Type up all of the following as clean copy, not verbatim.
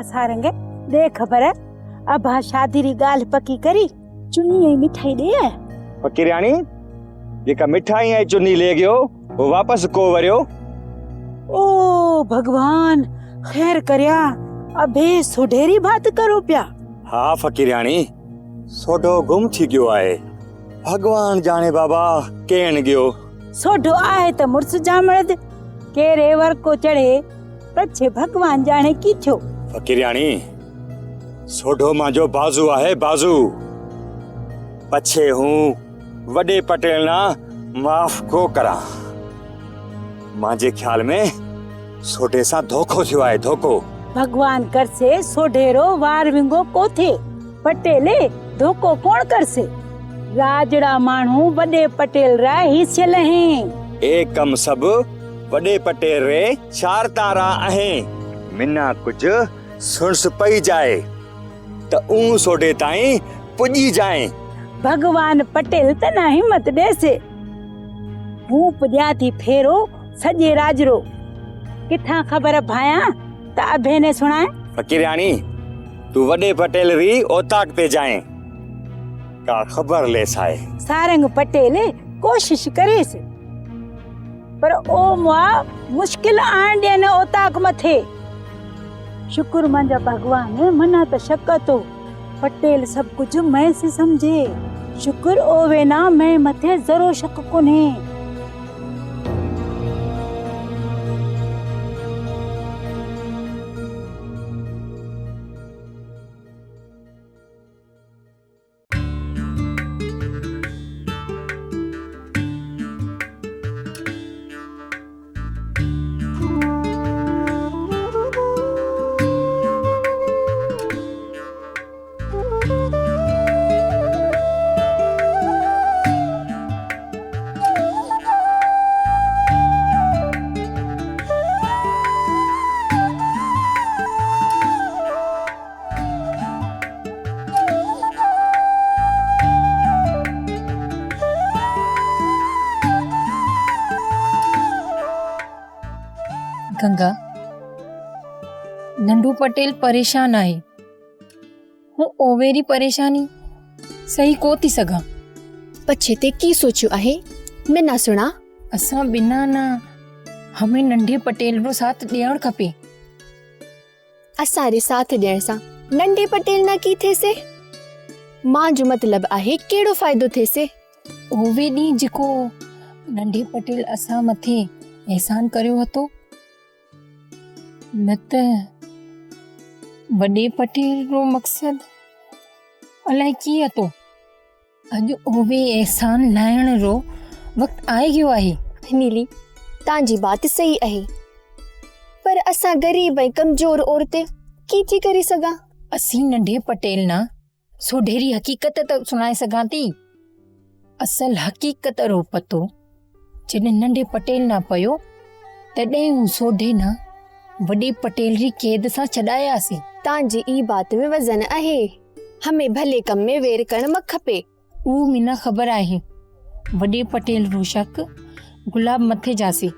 हाँ सारंगे दे खबर है अब शादी री गाल पक्की करी चुन्नी ऐं मिठाई दे फकीरियाणी जेका मिठाई ऐं चुन्नी ले गयो वो वापस को वरियो। ओ भगवान खैर करया अबे सुढेरी बात करो प्या। हाँ फकीरियाणी सोडो गुम थी गयो आए भगवान जाने बाबा केन गयो। सोडो आए त मुर्स जामड़द केरे वर को चढ़े पछे भगवान जाने की थयो। फकीरियाणी सोडो मांजो बाजू आहे बाजू पछे हूँ वडे पटेल ना माफ को करा। मांजे ख्याल में सोडे सा धोखो थियो आहे धोखो। भगवान कर से सोढेरो वार विंगो को थे पटेले धोखो कौन कर से राजड़ा मानू वडे पटेल रा हिस्से लहे एक कम सब वडे पटेल रे चार तारा आहे मिना कुछ सुनस पई जाए त ऊ सोडे ताई पुजी जाए। भगवान पटेल त ना हिम्मत दे से हूँ पुजा थी फेरो सजे राजरो किथा खबर भाया त अभे ने सुनाए। फकीरियाणी तू वडे पटेल री ओताक ते जाए का खबर ले साए। सारंग पटेल कोशिश करे से पर ओ मुआ मुश्किल आन दे न ओताक मथे शुक्र मंजा भगवान मना त शक तो पटेल सब कुछ मैं से समझे शुक्र ओवे ना मैं मथे जरो शक कोने। गंगा नंढू पटेल परेशान आहे हूँ ओवेरी परेशानी सही को थी सघां। पछे ते की सोचियो आहे मैं ना सुना। असां बिना ना हमें नंढे पटेल रो साथ ॾियण खपे। असारे साथ ॾियण सां नंढे पटेल ना की थे से मां जो मतलब आहे केड़ो फायदो थे से। ओवे ॾींहुं जेको नंढे पटेल असां मथे एहसान करियो हतो न त वॾे पटेल रो मक़सद अलाए कीअं तो अॼु ओवे एहसान लाइण रो वक्त आए गयो आहे। नीली तांजी बात सही आहे पर असां गरीब ऐं कमजोर औरतें की थी करी सघां। असीं नंढे पटेल ना सोढेरी हकीकत त सुणाए सघां थी। असल हकीकत रो पतो जॾहिं नंढे पटेल ना पयो तॾहिं हू सोढे ना वॾे पटेल री कैद सां छॾायासीं। तांजी ई बात में वजन आहे हमें भले कम में वेर करण मत खपे। उहो मिना ख़बर आहे वॾे पटेल रो शक गुलाब मथे जासी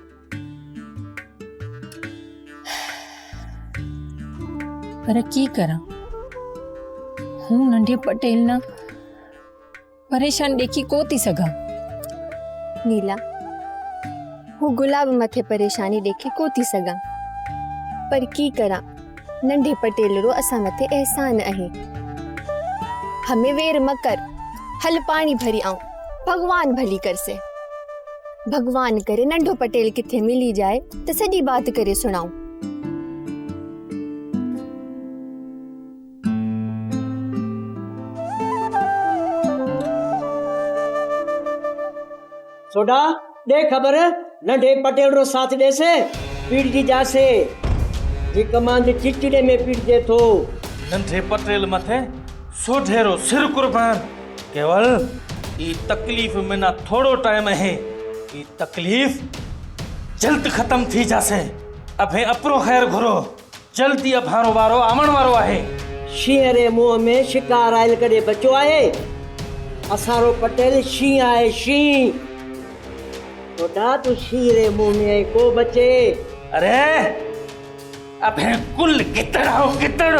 पर की करा हूँ नंढे पटेल ना परेशान देखी को थी सघां। नीला हूँ गुलाब मथे परेशानी देखे को थी सघां पर की करा नंढे पटेल रो असां मथे एहसान आहे। हमें वेर मकर हल पानी भरी आऊं भगवान भली कर से। भगवान करे नंढो पटेल किथे मिली जाए तो सॼी बात करे सुनाऊं। सोडा दे खबर नंढे पटेल रो साथ दे से पीड़ जी जासे जी कमांड चिचड़े में पीड़ दे तो नंढे पटेल मथे सोढेरो सिर कुर्बान केवल ई तकलीफ में ना थोड़ो टाइम है ई तकलीफ जल्द खत्म थी जासे। अभे अपरो खैर घुरो जल्दी अभारो वारो आमण वारो आहे। शींह रे मुंह में शिकार आयल करे बचो आहे असारो पटेल शींह आहे शींह। सोडा तू शींह रे मुंह में को बचे। अरे अबे कुल गिदड़ हो गिदड़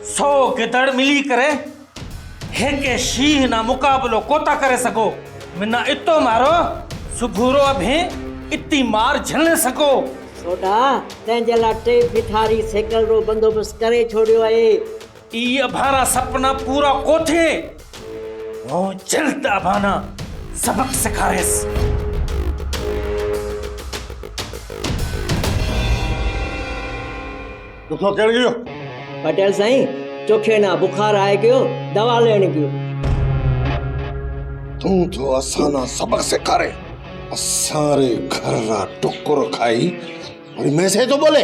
100 गिदड़ मिली करे हेके शीह ना मुकाबलो कोता करे सको मिना इतो मारो सुभूरो अबे इतनी मार झलने सको सोडा तंहिंजे लाइ 3 पिठारी सेकल रो बंदोबस्त करे छोड़ियो आहे ई अभाना सपना पूरा कोथे वो जल्द अभाना सबक सिखारेस दुखो केड़ गयो पटेल साईं चोखे ना बुखार आए गयो दवा लेण गयो तू तो असाना सबक सिखारे असारे घर रा टुकुर खाई और मैं से तो बोले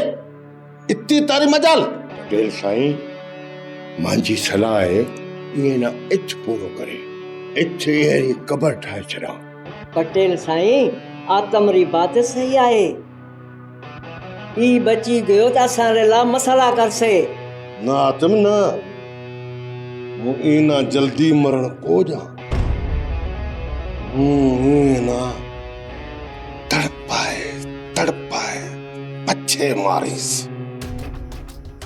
इतनी तारी मजाल पटेल साईं मांजी सलाह है ये ना इच पूरो करे इच ये कबर ठाए छड़ा पटेल साईं आतमरी बात सही आहे ई बची गयो त असारे ला मसला करसे ना तुम ना वो इना जल्दी मरण को जा ना तड़पाए पच्छे मारिस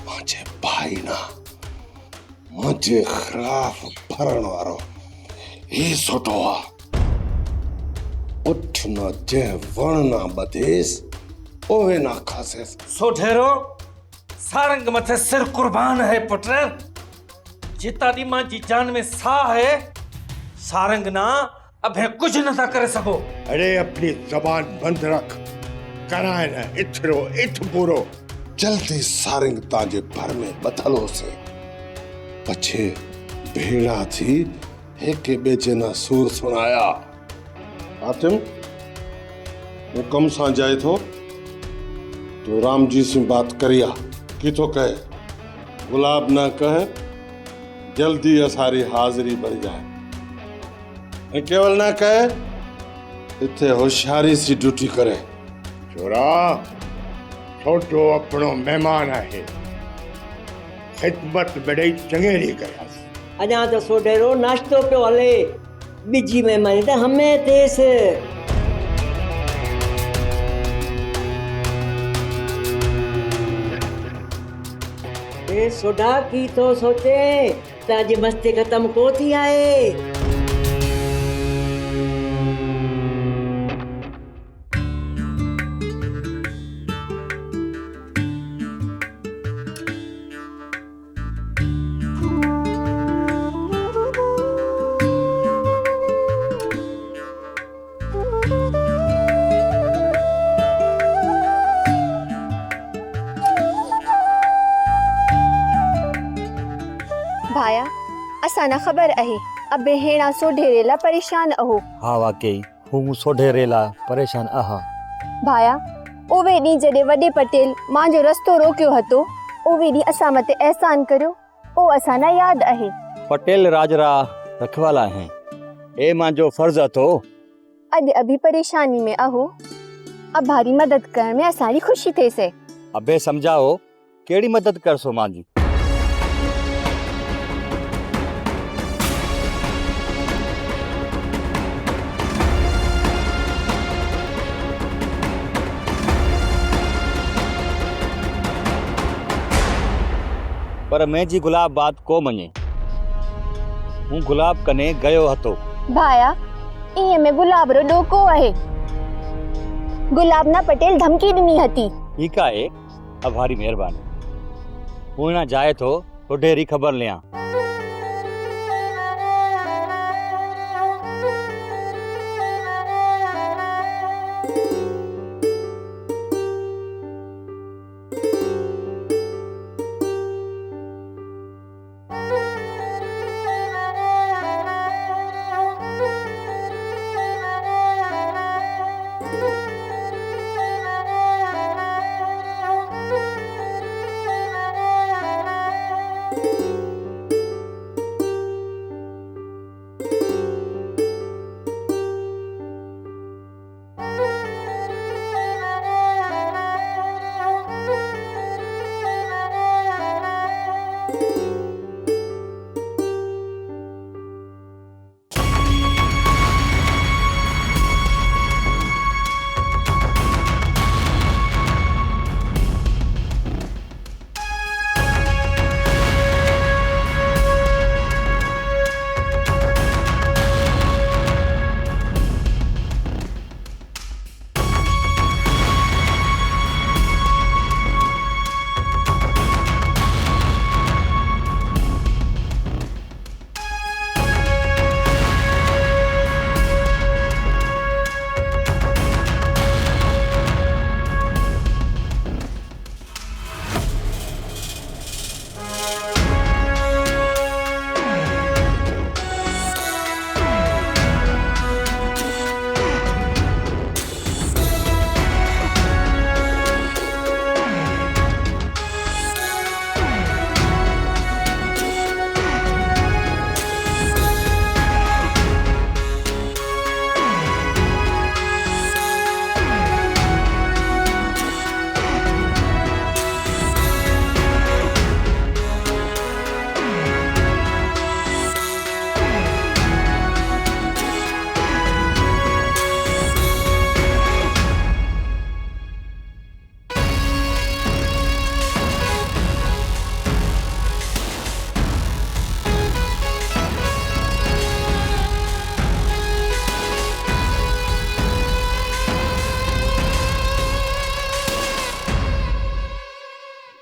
मुझे भाई ना मुझे खिलाफ भरण वारो ही सोटोआ उठ न जे वण ना बधेस ओवे ना खासेस सोढेरो सारंग मथे सिर कुर्बान है पुत्र जिता दी मां जी जान में सा है सारंग ना अबे कुछ न था करे सको अरे अपनी जबान बंद रख कराए ना इथरो इथ पूरो जल्दी सारंग ताजे भर में बदलो से पछे भेड़ा थी हेके बेचे ना सूर सुनाया आतिम वो कम सा जाए तो राम जी से बात करिया कि तो कहे गुलाब ना कहे जल्दी असारी हाजिरी बढ़ जाए केवल ना कहे इथे होशियारी सी ड्यूटी करे छोरा छोटो अपनो मेहमान है खिदमत बड़े चंगेरी करे अञा त सोढेरो नाश्तो पियो हले बिजी महिमान त हमें तेस ए सोडा की तो सोचे ताजी मस्ती खत्म को थी आए भाया असाना खबर आहे अबे हेणा सोढेरेला परेशान अहो हाँ वाकई हूँ सोढेरेला परेशान आहा भाया ओवे डी जडे वडे पटेल मां जो रस्तो रोकियो हतो ओवे डी असा मते एहसान करियो ओ असाना याद आहे पटेल राजरा रखवाला हैं ए मां जो फर्ज तो अद अभी परेशानी में अहो अब भारी मदद करण में असारी खुशी थे से अबे समझाओ केड़ी मदद कर सो मां जी पर मैं जी गुलाब बात को मने हूँ गुलाब कने गयो हतो भाया इए में गुलाब रो डोको आहे गुलाब ना पटेल धमकी दिनी हती ठीक है आभारी मेहरबानी हूँ ना जाए तो ढेरी खबर लिया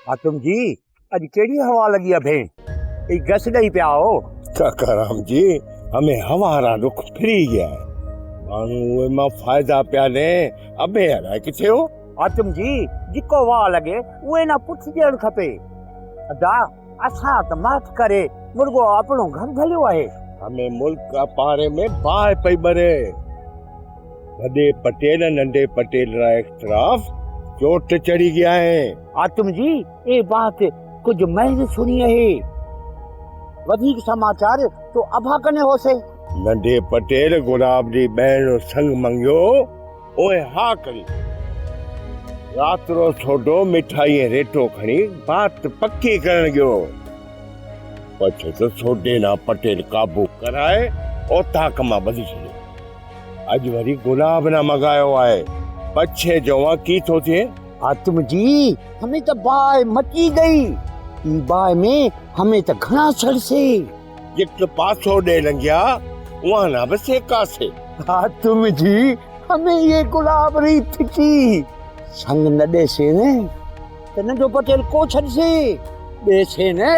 आतम जी अज केड़ी हवा लगी है भेण ई गस दई पिया हो काकाराम जी हमें हमारा रुख फिरी गया है मानू मां फायदा पिया ने अबे अलाए किथे हो आतम जी जिको वाह लगे उहे ना पुछ ॾियणु खपे अदा असां त माफ़ करे मुर्गो अपनो घर भलियो आहे हमें मुल्क का पारे में बाहि पई बरे वॾे पटेल नंढे पटेल रा इख्तलाफ चोट चढ़ी गया है आतम जी ये बात कुछ महज सुनी है वधिक समाचार तो अभा कने होसे नंढे पटेल गुलाब जी बहन संग मंगियो ओए हा करी रात रो छोडो मिठाई रेटो खणी बात पक्की करण गयो पछे तो छोडे ना पटेल काबू कराए ओता कमा बधी छड़े अज वरी गुलाब ना मगायो आए पछे जोवा की थो थे आतम जी हमें तो बाय मची गई ई बाय में हमें तो घना छड़से जिक पासो दे लंगिया वहां ना बसे कासे आतम जी हमें ये गुलाब री थिकी संग न देसे ने त नंढो पटेल को छड़से देसे ने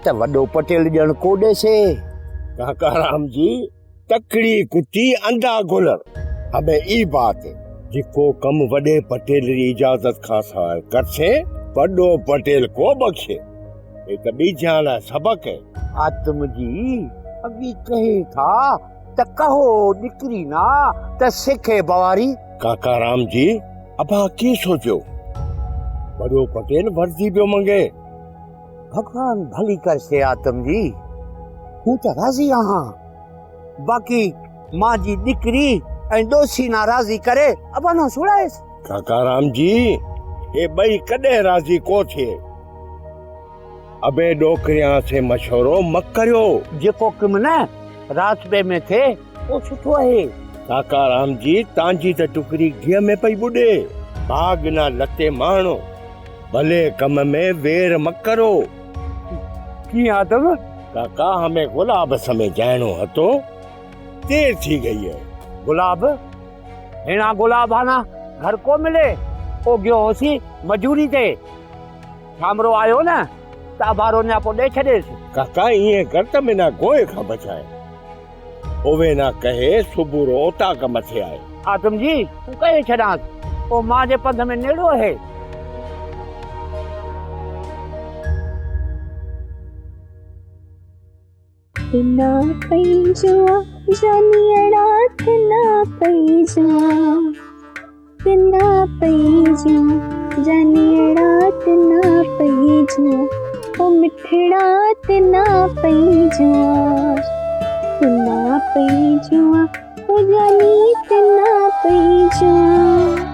त वडो पटेल जण को देसे काकाराम जी तकड़ी कुटी अंधा गुलर हमें ई बात जिको कम वडे पटेल री इजाजत खां सवाइ करसे वडो पटेल को बख्शे ये त बीजाना सबक है आतम जी अभी कहे था त कहो निकरी ना त सिखे बवारी काकाराम जी अबा की सोचो वडो पटेल वर्दी पियो मंगे भगवान भली कर से आतम जी हूं त राजी आहां बाकी मां जी निकरी ऐं दोषी नाराज़ी करे अब न सुड़ाएस काकाराम जी ये बई कदे राजी को थे अबे डोकरिया से मशवरो मत करियो जेको कम न रास्ते में थे वो सुठो है काकाराम जी तांजी त टुकड़ी घिय में पई बुडे भाग ना लते माणो भले कम में वेर मत करो की आदम काका हमें गुलाब समय जानो हतो देर थी गई है गुलाब हेना गुलाब आना घर को मिले ओ गयो होसी मजूरी ते शामरो आयो ना ताबारो ने आपो दे छडेस काका ये कर त बिना गोए खा बचाए ओवे ना कहे सुबुरो ओता का मथे आए आदम जी तू कहे छडास ओ मां जे पंध में नेड़ो है ना पैजुआ जानियड़ा ना पैजुआ ना पैजुआ जानियड़ा ना पैजुआ ओ मिठड़ा ना पैजुआ ना पैजुआ ओ जानी ना पैजुआ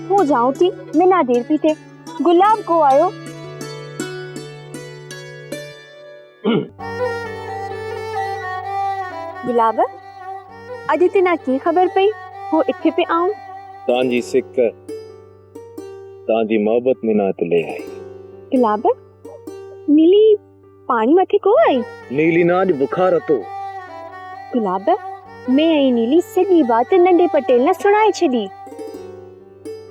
हो जाऊं थी मैं ना देर पीते गुलाब को आयो गुलाब अदिति ना की खबर पई हो इथे पे आऊं तांजी सिक तांजी मोहब्बत में नात ले आई गुलाब नीली पानी मथे को आई नीली नाज बुखार तो गुलाब मैं आई नीली सॼी बात नंढे पटेल ने सुणाए छडी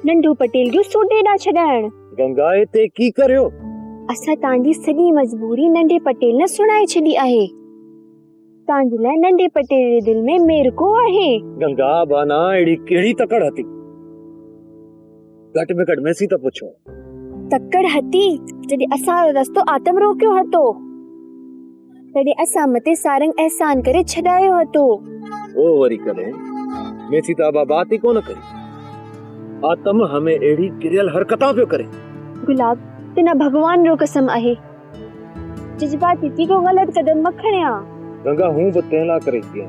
नंढो पटेल जो सोडे ना छडाण गंगाए ते की करयो असा तांजी सॼी मजबूरी नंढे पटेल ने सुणाए छडी आहे तांजी लाइ नंढे पटेल जे दिल में मेर को आहे गंगा बाना एड़ी केड़ी तकड़ हती घट में घट में सी तो पूछो तकड़ हती जॾहिं असां रस्तो आतम रोकियो हतो तॾहिं असां मते सारंग एहसान करे छॾायो हतो ओ वरी कने मेसी ताबा बात ही कोन करी आतम हमें एड़ी किरियल हरकतां पियो करे गुलाब तना भगवान रो कसम आहे जज्बाती थी को गलत कदम मत खणिया गंगा हूं बतेला करे दिया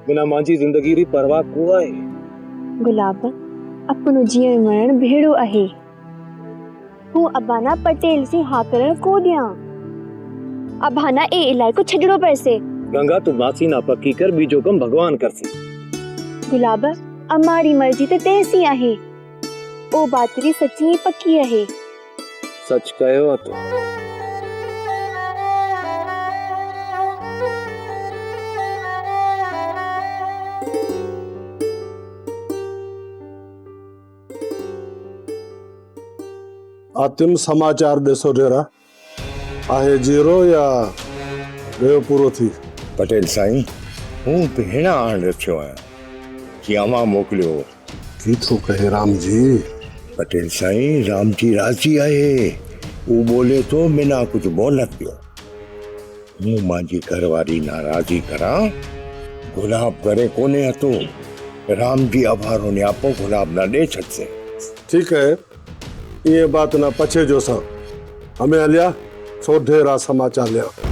बिना मांजी जिंदगी री परवाह को आहे गुलाब अपनो जीवन मरण भेड़ो आहे हूं अबाना पटेल से हा करण को दिया अबाना ए इलाइको छडड़ो पैसे गंगा तू मासी ना पक्की कर, बीजो कम भगवान कर सी। गुलाब अमारी मर्जी तो तैसी आहे, ओ बातरी सच्ची पक्की आहे। सच कहो तो आतिम समाचार ॾिसो ढेरा, आहे जीरो या ॿियो पूरो थी? पटेल साईं, हूं भेण आण रखियो आहियां कि अमां मोकिलियो। की थो कहे राम जी? पटेल साईं, राम जी राजी आहे, हू बोले तो बिना कुछ बोलत पियो। हूं मांजी घरवारी नाराज़ी करां, गुलाब करे कोने हतो, राम जी अभारो न्यापो गुलाब ना ॾे छॾसे। ठीक है, ये बात ना पछे जो सा, हमें हलिया सोढेरा समाचार लिया।